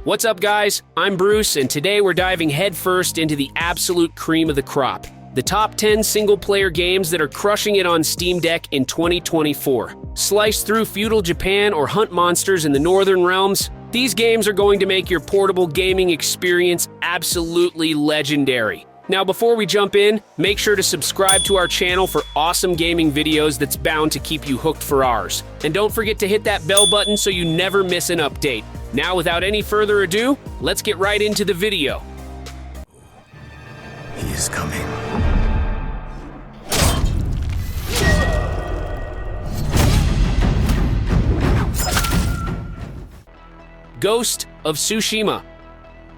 What's up, guys? I'm Bruce, and today we're diving headfirst into the absolute cream of the crop. The top 10 single-player games that are crushing it on Steam Deck in 2024. Slice through feudal Japan or hunt monsters in the Northern Realms, these games are going to make your portable gaming experience absolutely legendary. Now, before we jump in, make sure to subscribe to our channel for awesome gaming videos that's bound to keep you hooked for ours. And don't forget to hit that bell button so you never miss an update. Now, without any further ado, let's get right into the video. He is coming. Ghost of Tsushima.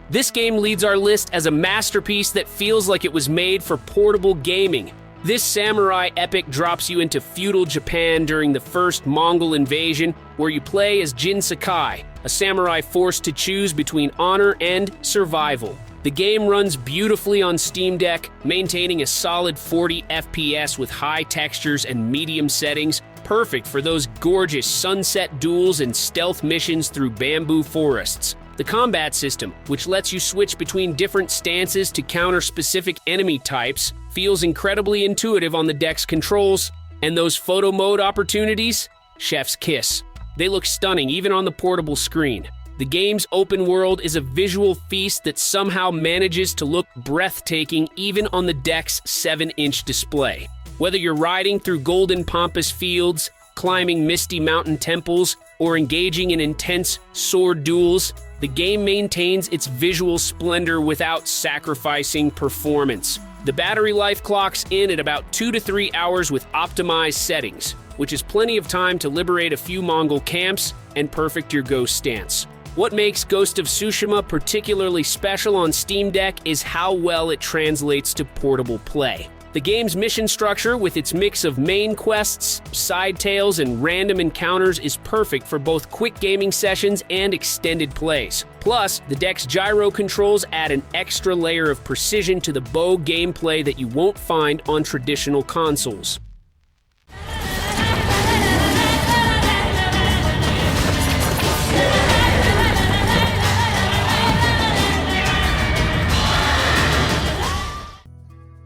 This game leads our list as a masterpiece that feels like it was made for portable gaming. This samurai epic drops you into feudal Japan during the first Mongol invasion, where you play as Jin Sakai, a samurai forced to choose between honor and survival. The game runs beautifully on Steam Deck, maintaining a solid 40 FPS with high textures and medium settings, perfect for those gorgeous sunset duels and stealth missions through bamboo forests. The combat system, which lets you switch between different stances to counter specific enemy types, feels incredibly intuitive on the deck's controls, and those photo mode opportunities? Chef's kiss. They look stunning even on the portable screen. The game's open world is a visual feast that somehow manages to look breathtaking even on the deck's 7-inch display. Whether you're riding through golden pampas fields, climbing misty mountain temples, or engaging in intense sword duels, the game maintains its visual splendor without sacrificing performance. The battery life clocks in at about 2 to 3 hours with optimized settings, which is plenty of time to liberate a few Mongol camps and perfect your ghost stance. What makes Ghost of Tsushima particularly special on Steam Deck is how well it translates to portable play. The game's mission structure, with its mix of main quests, side tales, and random encounters, is perfect for both quick gaming sessions and extended plays. Plus, the deck's gyro controls add an extra layer of precision to the bow gameplay that you won't find on traditional consoles.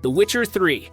The Witcher 3.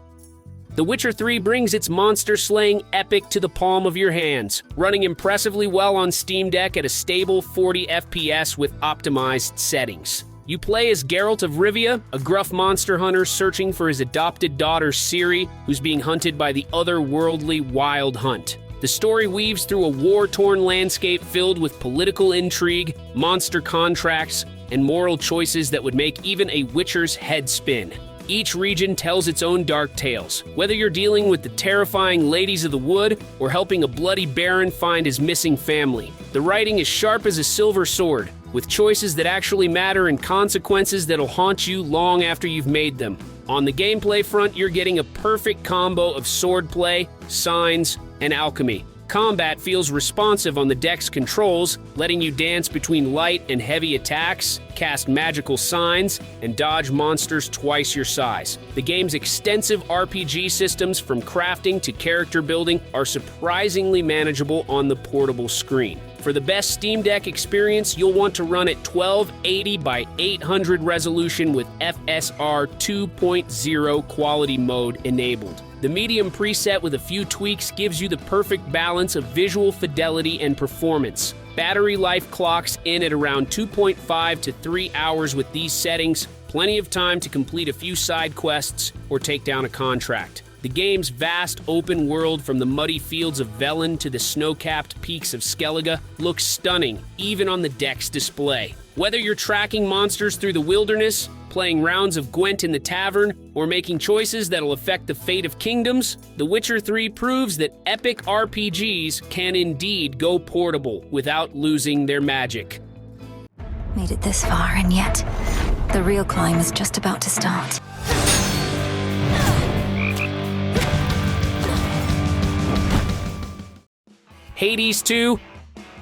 The Witcher 3 brings its monster-slaying epic to the palm of your hands, running impressively well on Steam Deck at a stable 40 FPS with optimized settings. You play as Geralt of Rivia, a gruff monster hunter searching for his adopted daughter Ciri, who's being hunted by the otherworldly Wild Hunt. The story weaves through a war-torn landscape filled with political intrigue, monster contracts, and moral choices that would make even a Witcher's head spin. Each region tells its own dark tales, whether you're dealing with the terrifying ladies of the wood or helping a bloody baron find his missing family. The writing is sharp as a silver sword, with choices that actually matter and consequences that'll haunt you long after you've made them. On the gameplay front, you're getting a perfect combo of swordplay, signs, and alchemy. Combat feels responsive on the deck's controls, letting you dance between light and heavy attacks, cast magical signs, and dodge monsters twice your size. The game's extensive RPG systems, from crafting to character building, are surprisingly manageable on the portable screen. For the best Steam Deck experience, you'll want to run at 1280 by 800 resolution with FSR 2.0 quality mode enabled. The medium preset with a few tweaks gives you the perfect balance of visual fidelity and performance. Battery life clocks in at around 2.5 to 3 hours with these settings, plenty of time to complete a few side quests or take down a contract. The game's vast open world, from the muddy fields of Velen to the snow-capped peaks of Skellige, looks stunning, even on the deck's display. Whether you're tracking monsters through the wilderness, playing rounds of Gwent in the tavern, or making choices that'll affect the fate of kingdoms, The Witcher 3 proves that epic RPGs can indeed go portable without losing their magic. Made it this far, and yet the real climb is just about to start. Hades 2.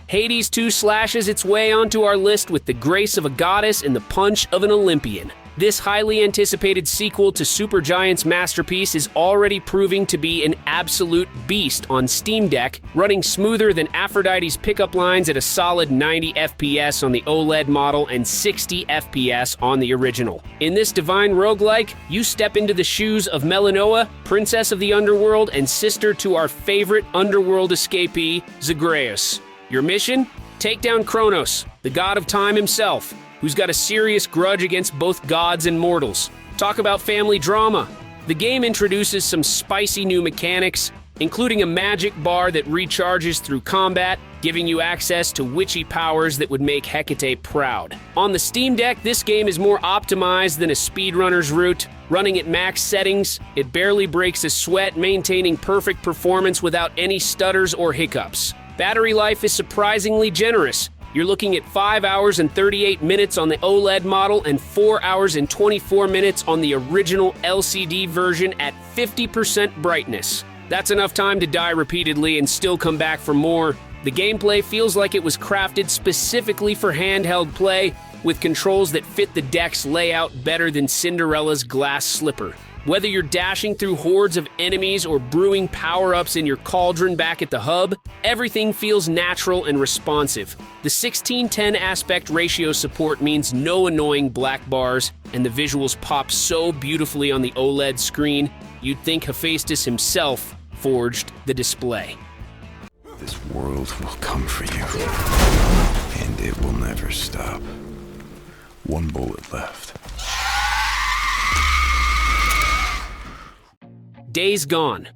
Hades 2 slashes its way onto our list with the grace of a goddess and the punch of an Olympian. This highly anticipated sequel to Supergiant's masterpiece is already proving to be an absolute beast on Steam Deck, running smoother than Aphrodite's pickup lines at a solid 90 FPS on the OLED model and 60 FPS on the original. In this divine roguelike, you step into the shoes of Melinoa, princess of the underworld and sister to our favorite underworld escapee, Zagreus. Your mission? Take down Kronos, the god of time himself, who's got a serious grudge against both gods and mortals. Talk about family drama. The game introduces some spicy new mechanics, including a magic bar that recharges through combat, giving you access to witchy powers that would make Hecate proud. On the Steam Deck, this game is more optimized than a speedrunner's route. Running at max settings, it barely breaks a sweat, maintaining perfect performance without any stutters or hiccups. Battery life is surprisingly generous. You're looking at 5 hours and 38 minutes on the OLED model and 4 hours and 24 minutes on the original LCD version at 50% brightness. That's enough time to die repeatedly and still come back for more. The gameplay feels like it was crafted specifically for handheld play, with controls that fit the deck's layout better than Cinderella's glass slipper. Whether you're dashing through hordes of enemies or brewing power-ups in your cauldron back at the hub, everything feels natural and responsive. The 16:10 aspect ratio support means no annoying black bars, and the visuals pop so beautifully on the OLED screen, you'd think Hephaestus himself forged the display. This world will come for you, and it will never stop. One bullet left. Days Gone.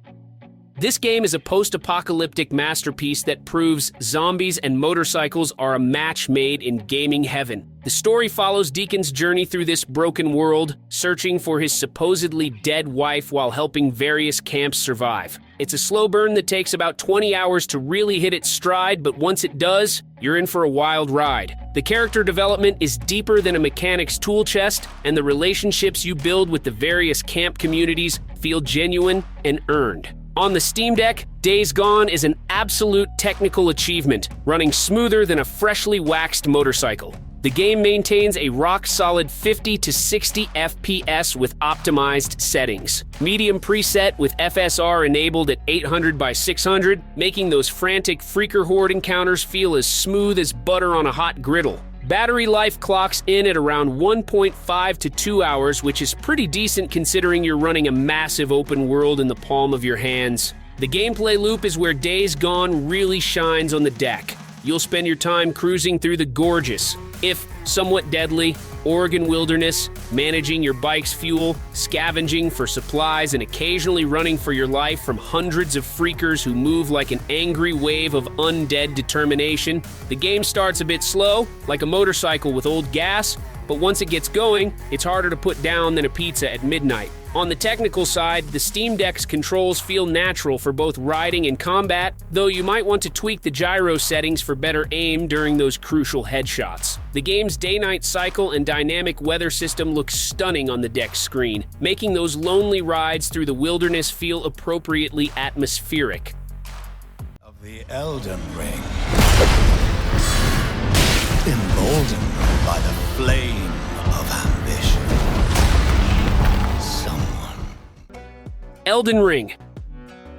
This game is a post-apocalyptic masterpiece that proves zombies and motorcycles are a match made in gaming heaven. The story follows Deacon's journey through this broken world, searching for his supposedly dead wife while helping various camps survive. It's a slow burn that takes about 20 hours to really hit its stride, but once it does, you're in for a wild ride. The character development is deeper than a mechanic's tool chest, and the relationships you build with the various camp communities feel genuine and earned. On the Steam Deck, Days Gone is an absolute technical achievement, running smoother than a freshly waxed motorcycle. The game maintains a rock-solid 50 to 60 FPS with optimized settings. Medium preset with FSR enabled at 800 by 600, making those frantic Freaker Horde encounters feel as smooth as butter on a hot griddle. Battery life clocks in at around 1.5 to 2 hours, which is pretty decent considering you're running a massive open world in the palm of your hands. The gameplay loop is where Days Gone really shines on the deck. You'll spend your time cruising through the gorgeous, if somewhat deadly, Oregon wilderness, managing your bike's fuel, scavenging for supplies, and occasionally running for your life from hundreds of freakers who move like an angry wave of undead determination. The game starts a bit slow, like a motorcycle with old gas, but once it gets going, it's harder to put down than a pizza at midnight. On the technical side, the Steam Deck's controls feel natural for both riding and combat, though you might want to tweak the gyro settings for better aim during those crucial headshots. The game's day-night cycle and dynamic weather system look stunning on the deck screen, making those lonely rides through the wilderness feel appropriately atmospheric. Of the Elden Ring, emboldened by the flame of ambition. Elden Ring.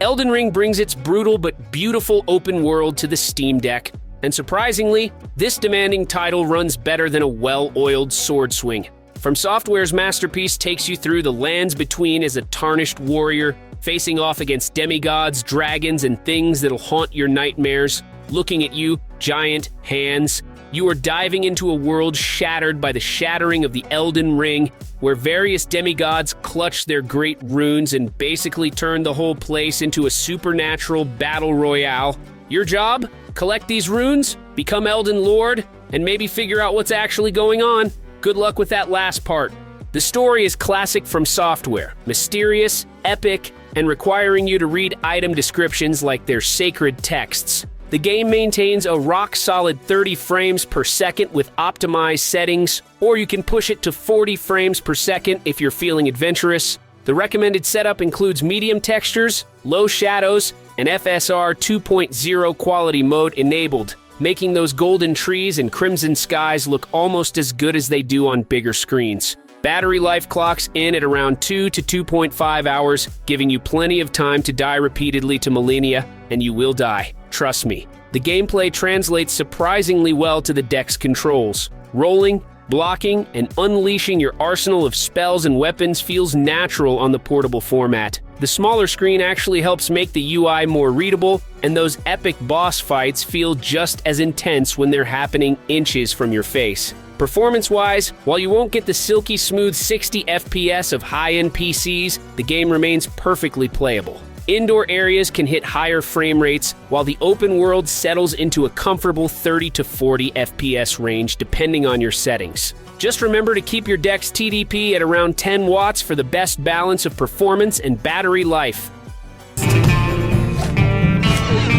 Elden Ring brings its brutal but beautiful open world to the Steam Deck, and surprisingly, this demanding title runs better than a well-oiled sword swing. From Software's masterpiece takes you through the lands between as a tarnished warrior, facing off against demigods, dragons, and things that'll haunt your nightmares. Looking at you, giant hands. You are diving into a world shattered by the shattering of the Elden Ring, where various demigods clutch their great runes and basically turn the whole place into a supernatural battle royale. Your job? Collect these runes, become Elden Lord, and maybe figure out what's actually going on. Good luck with that last part. The story is classic from Software, mysterious, epic, and requiring you to read item descriptions like they're sacred texts. The game maintains a rock-solid 30 frames per second with optimized settings, or you can push it to 40 frames per second if you're feeling adventurous. The recommended setup includes medium textures, low shadows, and FSR 2.0 quality mode enabled, making those golden trees and crimson skies look almost as good as they do on bigger screens. Battery life clocks in at around 2 to 2.5 hours, giving you plenty of time to die repeatedly to millennia, and you will die. Trust me. The gameplay translates surprisingly well to the deck's controls. Rolling, blocking, and unleashing your arsenal of spells and weapons feels natural on the portable format. The smaller screen actually helps make the UI more readable, and those epic boss fights feel just as intense when they're happening inches from your face. Performance-wise, while you won't get the silky smooth 60 FPS of high-end PCs, the game remains perfectly playable. Indoor areas can hit higher frame rates, while the open world settles into a comfortable 30 to 40 FPS range depending on your settings. Just remember to keep your deck's TDP at around 10 watts for the best balance of performance and battery life.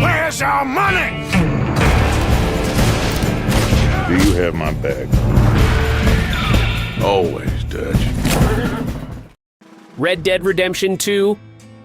Where's our money? Do you have my back? Always, Dutch. Red Dead Redemption 2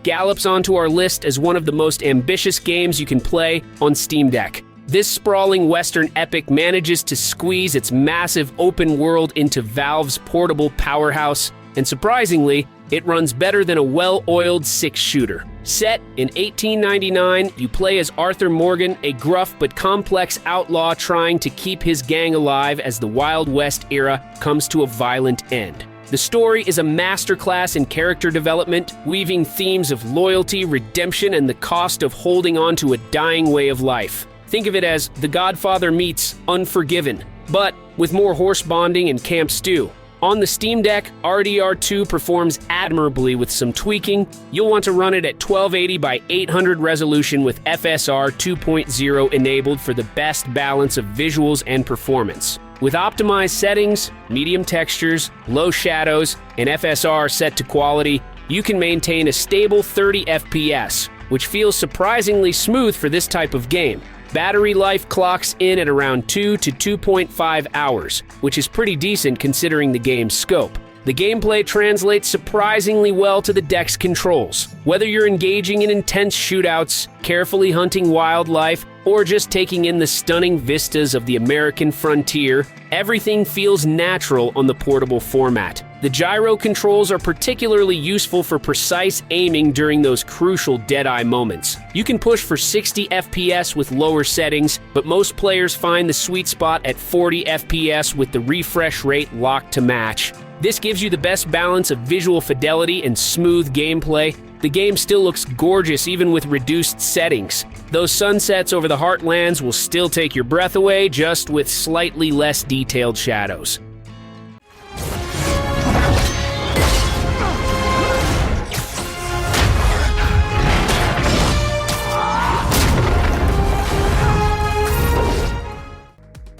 gallops onto our list as one of the most ambitious games you can play on Steam Deck. This sprawling Western epic manages to squeeze its massive open world into Valve's portable powerhouse, and surprisingly, it runs better than a well-oiled six-shooter. Set in 1899, you play as Arthur Morgan, a gruff but complex outlaw trying to keep his gang alive as the Wild West era comes to a violent end. The story is a masterclass in character development, weaving themes of loyalty, redemption, and the cost of holding on to a dying way of life. Think of it as The Godfather meets Unforgiven, but with more horse bonding and camp stew. On the Steam Deck, RDR2 performs admirably with some tweaking. You'll want to run it at 1280 by 800 resolution with FSR 2.0 enabled for the best balance of visuals and performance. With optimized settings, medium textures, low shadows, and FSR set to quality, you can maintain a stable 30 FPS, which feels surprisingly smooth for this type of game. Battery life clocks in at around 2 to 2.5 hours, which is pretty decent considering the game's scope. The gameplay translates surprisingly well to the deck's controls. Whether you're engaging in intense shootouts, carefully hunting wildlife, or just taking in the stunning vistas of the American frontier, everything feels natural on the portable format. The gyro controls are particularly useful for precise aiming during those crucial dead-eye moments. You can push for 60 FPS with lower settings, but most players find the sweet spot at 40 FPS with the refresh rate locked to match. This gives you the best balance of visual fidelity and smooth gameplay. The game still looks gorgeous even with reduced settings. Those sunsets over the Heartlands will still take your breath away, just with slightly less detailed shadows.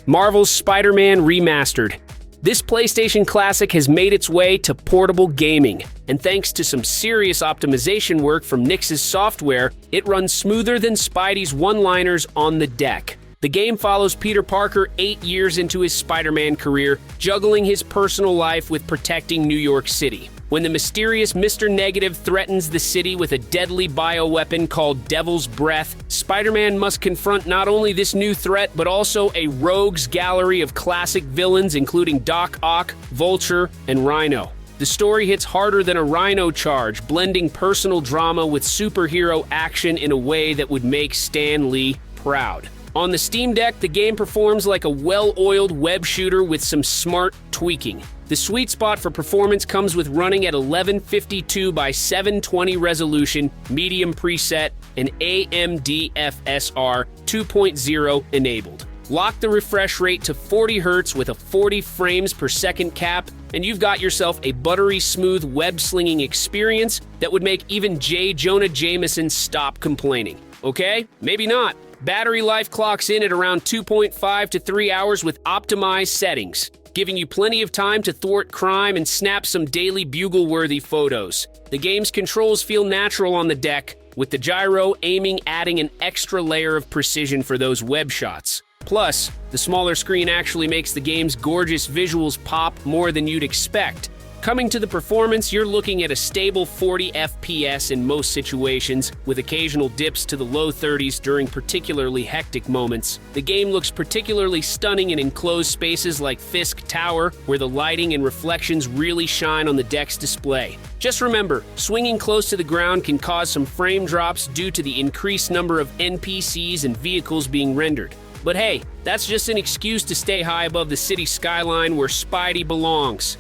Marvel's Spider-Man Remastered. This PlayStation classic has made its way to portable gaming, and thanks to some serious optimization work from Nix's software, it runs smoother than Spidey's one-liners on the deck. The game follows Peter Parker 8 years into his Spider-Man career, juggling his personal life with protecting New York City. When the mysterious Mr. Negative threatens the city with a deadly bioweapon called Devil's Breath, Spider-Man must confront not only this new threat, but also a rogues gallery of classic villains including Doc Ock, Vulture, and Rhino. The story hits harder than a Rhino charge, blending personal drama with superhero action in a way that would make Stan Lee proud. On the Steam Deck, the game performs like a well-oiled web shooter with some smart tweaking. The sweet spot for performance comes with running at 1152 by 720 resolution, medium preset, and AMD FSR 2.0 enabled. Lock the refresh rate to 40 Hz with a 40 frames per second cap, and you've got yourself a buttery smooth web-slinging experience that would make even J. Jonah Jameson stop complaining. Okay? Maybe not. Battery life clocks in at around 2.5 to 3 hours with optimized settings, giving you plenty of time to thwart crime and snap some daily bugle-worthy photos. The game's controls feel natural on the deck, with the gyro aiming adding an extra layer of precision for those web shots. Plus, the smaller screen actually makes the game's gorgeous visuals pop more than you'd expect. Coming to the performance, you're looking at a stable 40 FPS in most situations, with occasional dips to the low 30s during particularly hectic moments. The game looks particularly stunning in enclosed spaces like Fisk Tower, where the lighting and reflections really shine on the deck's display. Just remember, swinging close to the ground can cause some frame drops due to the increased number of NPCs and vehicles being rendered. But hey, that's just an excuse to stay high above the city skyline where Spidey belongs.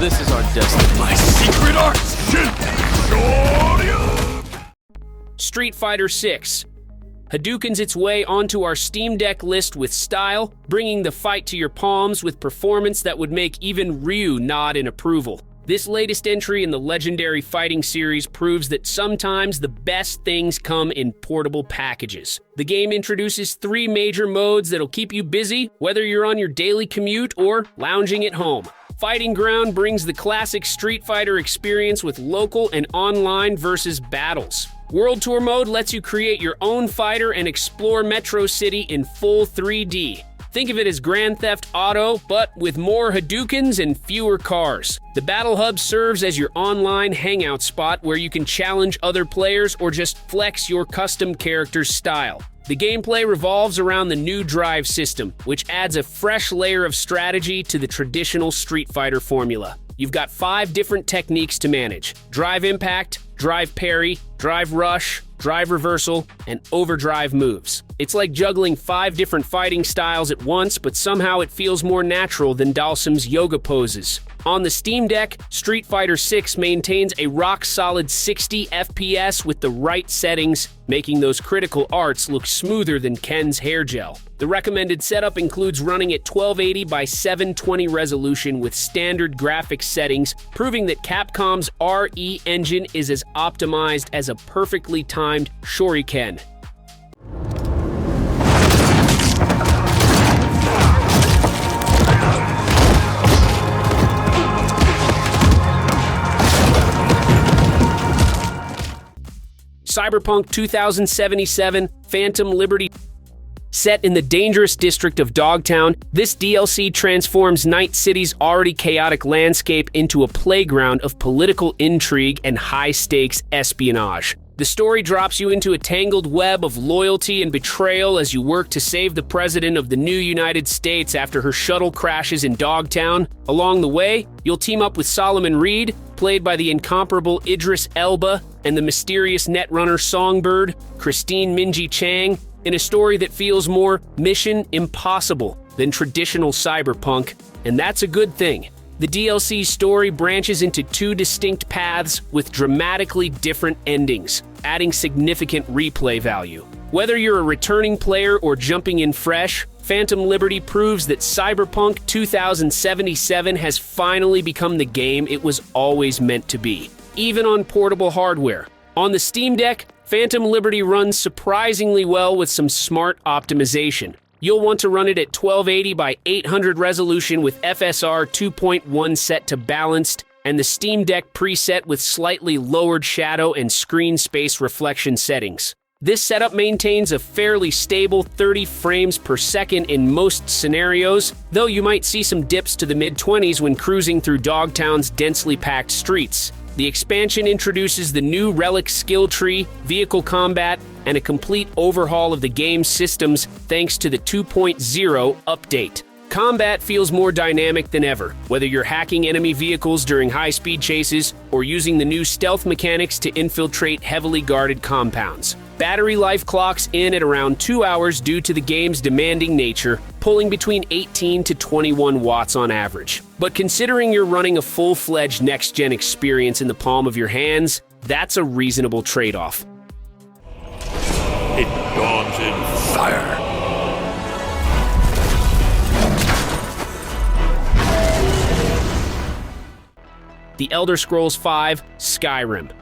This is our destiny. My secret arts should show you. Street Fighter 6 Hadoukens its way onto our Steam Deck list with style, bringing the fight to your palms with performance that would make even Ryu nod in approval. This latest entry in the legendary fighting series proves that sometimes the best things come in portable packages. The game introduces 3 major modes that'll keep you busy, whether you're on your daily commute or lounging at home. Fighting Ground brings the classic Street Fighter experience with local and online versus battles. World Tour Mode lets you create your own fighter and explore Metro City in full 3D. Think of it as Grand Theft Auto, but with more Hadoukens and fewer cars. The Battle Hub serves as your online hangout spot where you can challenge other players or just flex your custom character's style. The gameplay revolves around the new drive system, which adds a fresh layer of strategy to the traditional Street Fighter formula. You've got 5 different techniques to manage: drive impact, drive parry, drive rush, drive reversal, and overdrive moves. It's like juggling 5 different fighting styles at once, but somehow it feels more natural than Dalsim's yoga poses. On the Steam Deck, Street Fighter 6 maintains a rock-solid 60 FPS with the right settings, making those critical arts look smoother than Ken's hair gel. The recommended setup includes running at 1280 by 720 resolution with standard graphics settings, proving that Capcom's RE engine is as optimized as a perfectly timed shuriken. Cyberpunk 2077 Phantom Liberty. Set in the dangerous district of Dogtown, this DLC transforms Night City's already chaotic landscape into a playground of political intrigue and high-stakes espionage. The story drops you into a tangled web of loyalty and betrayal as you work to save the president of the new United States after her shuttle crashes in Dogtown. Along the way, you'll team up with Solomon Reed, played by the incomparable Idris Elba, and the mysterious netrunner Songbird, Christine Minji Chang, in a story that feels more Mission Impossible than traditional Cyberpunk, and that's a good thing. The DLC's story branches into 2 distinct paths with dramatically different endings, adding significant replay value. Whether you're a returning player or jumping in fresh, Phantom Liberty proves that Cyberpunk 2077 has finally become the game it was always meant to be, even on portable hardware. On the Steam Deck, Phantom Liberty runs surprisingly well with some smart optimization. You'll want to run it at 1280 by 800 resolution with FSR 2.1 set to balanced, and the Steam Deck preset with slightly lowered shadow and screen space reflection settings. This setup maintains a fairly stable 30 frames per second in most scenarios, though you might see some dips to the mid-20s when cruising through Dogtown's densely packed streets. The expansion introduces the new Relic skill tree, vehicle combat, and a complete overhaul of the game's systems thanks to the 2.0 update. Combat feels more dynamic than ever, whether you're hacking enemy vehicles during high-speed chases or using the new stealth mechanics to infiltrate heavily guarded compounds. Battery life clocks in at around 2 hours due to the game's demanding nature, pulling between 18 to 21 watts on average. But considering you're running a full-fledged next-gen experience in the palm of your hands, that's a reasonable trade-off. It dawns in fire. The Elder Scrolls V: Skyrim.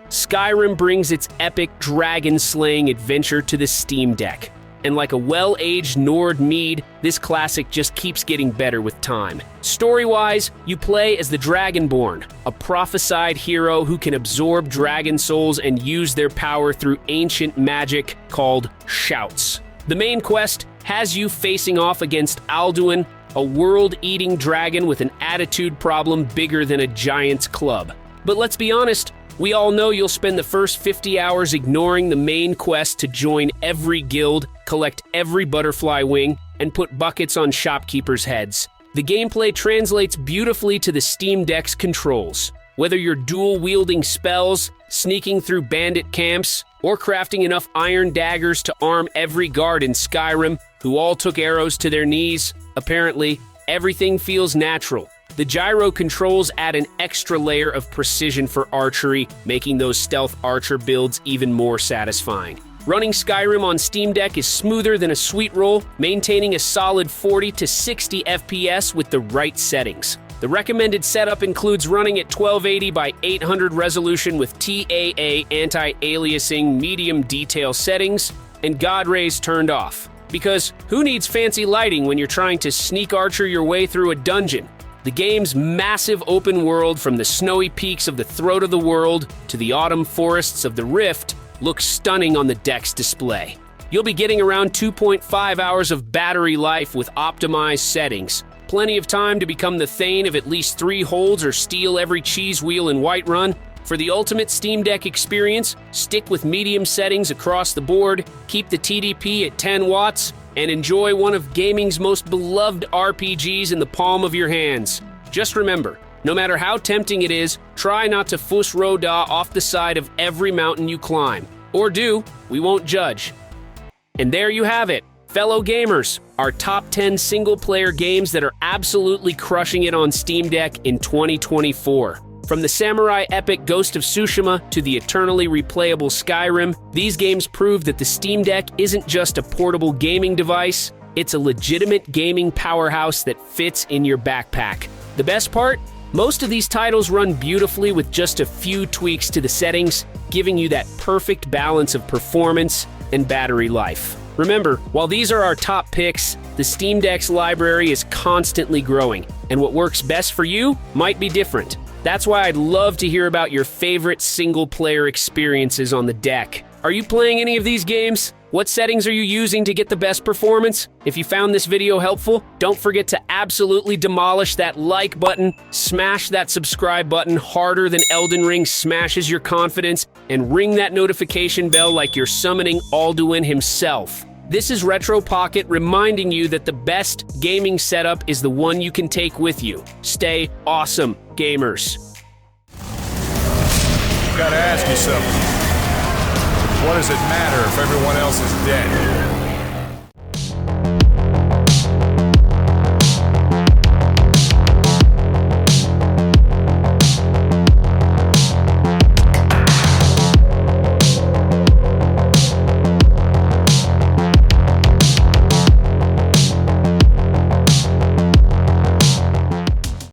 Skyrim brings its epic dragon-slaying adventure to the Steam Deck. And like a well-aged Nord mead, this classic just keeps getting better with time. Story-wise, you play as the Dragonborn, a prophesied hero who can absorb dragon souls and use their power through ancient magic called shouts. The main quest has you facing off against Alduin, a world-eating dragon with an attitude problem bigger than a giant's club. But let's be honest, we all know you'll spend the first 50 hours ignoring the main quest to join every guild, collect every butterfly wing, and put buckets on shopkeepers' heads. The gameplay translates beautifully to the Steam Deck's controls. Whether you're dual-wielding spells, sneaking through bandit camps, or crafting enough iron daggers to arm every guard in Skyrim, who all took arrows to their knees, apparently, everything feels natural. The gyro controls add an extra layer of precision for archery, making those stealth archer builds even more satisfying. Running Skyrim on Steam Deck is smoother than a sweet roll, maintaining a solid 40 to 60 FPS with the right settings. The recommended setup includes running at 1280 by 800 resolution with TAA anti-aliasing medium detail settings and God rays turned off. Because who needs fancy lighting when you're trying to sneak archer your way through a dungeon? The game's massive open world, from the snowy peaks of the Throat of the World to the autumn forests of the Rift, looks stunning on the deck's display. You'll be getting around 2.5 hours of battery life with optimized settings. Plenty of time to become the Thane of at least 3 holds or steal every cheese wheel in Whiterun. For the ultimate Steam Deck experience, stick with medium settings across the board, keep the TDP at 10 watts, and enjoy one of gaming's most beloved RPGs in the palm of your hands. Just remember, no matter how tempting it is, try not to fuss roda off the side of every mountain you climb. Or do, we won't judge. And there you have it, fellow gamers, our top 10 single-player games that are absolutely crushing it on Steam Deck in 2024. From the samurai epic Ghost of Tsushima to the eternally replayable Skyrim, these games prove that the Steam Deck isn't just a portable gaming device, it's a legitimate gaming powerhouse that fits in your backpack. The best part? Most of these titles run beautifully with just a few tweaks to the settings, giving you that perfect balance of performance and battery life. Remember, while these are our top picks, the Steam Deck's library is constantly growing, and what works best for you might be different. That's why I'd love to hear about your favorite single-player experiences on the deck. Are you playing any of these games? What settings are you using to get the best performance? If you found this video helpful, don't forget to absolutely demolish that like button, smash that subscribe button harder than Elden Ring smashes your confidence, and ring that notification bell like you're summoning Alduin himself. This is Retro Pocket reminding you that the best gaming setup is the one you can take with you. Stay awesome, gamers. Gotta ask you something. What does it matter if everyone else is dead?